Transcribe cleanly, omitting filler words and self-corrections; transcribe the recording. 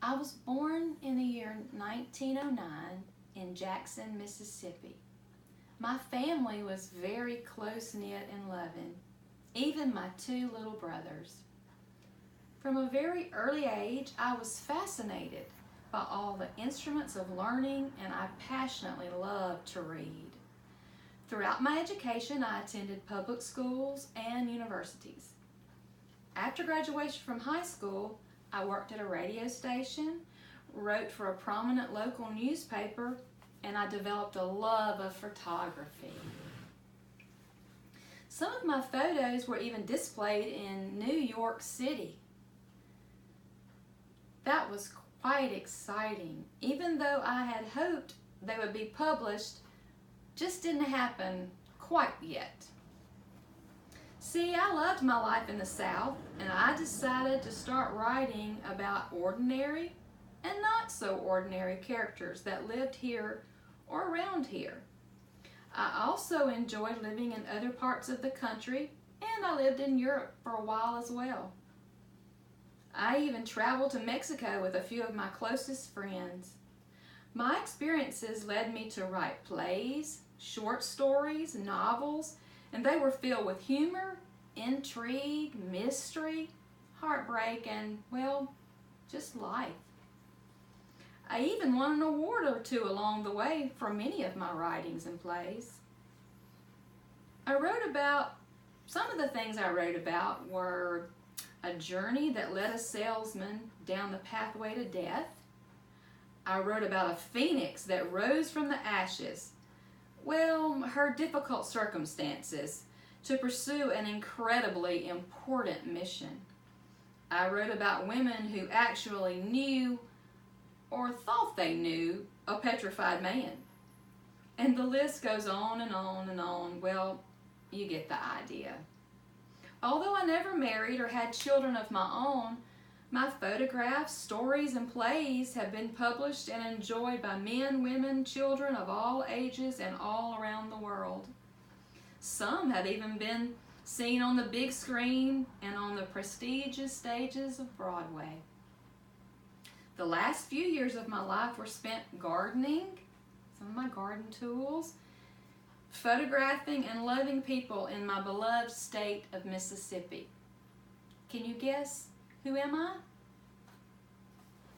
I was born in the year 1909 in Jackson, Mississippi. My family was very close-knit and loving, even my two little brothers. From a very early age, I was fascinated by all the instruments of learning, and I passionately loved to read. Throughout my education, I attended public schools and universities. After graduation from high school, I worked at a radio station, wrote for a prominent local newspaper, and I developed a love of photography. Some of my photos were even displayed in New York City. That was quite exciting. Even though I had hoped they would be published, just didn't happen quite yet. See, I loved my life in the South, and I decided to start writing about ordinary and not so ordinary characters that lived here or around here. I also enjoyed living in other parts of the country, and I lived in Europe for a while as well. I even traveled to Mexico with a few of my closest friends. My experiences led me to write plays, short stories, novels, and they were filled with humor, intrigue, mystery, heartbreak, and, well, just life. I even won an award or two along the way for many of my writings and plays. Some of the things I wrote about were a journey that led a salesman down the pathway to death. I wrote about a phoenix that rose from the ashes, her difficult circumstances, to pursue an incredibly important mission. I wrote about women who actually knew or thought they knew a petrified man. And the list goes on and on and on. Well, you get the idea. Although I never married or had children of my own, my photographs, stories, and plays have been published and enjoyed by men, women, children of all ages and all around the world. Some have even been seen on the big screen and on the prestigious stages of Broadway. The last few years of my life were spent gardening, some of my garden tools, photographing and loving people in my beloved state of Mississippi. Can you guess, who am I?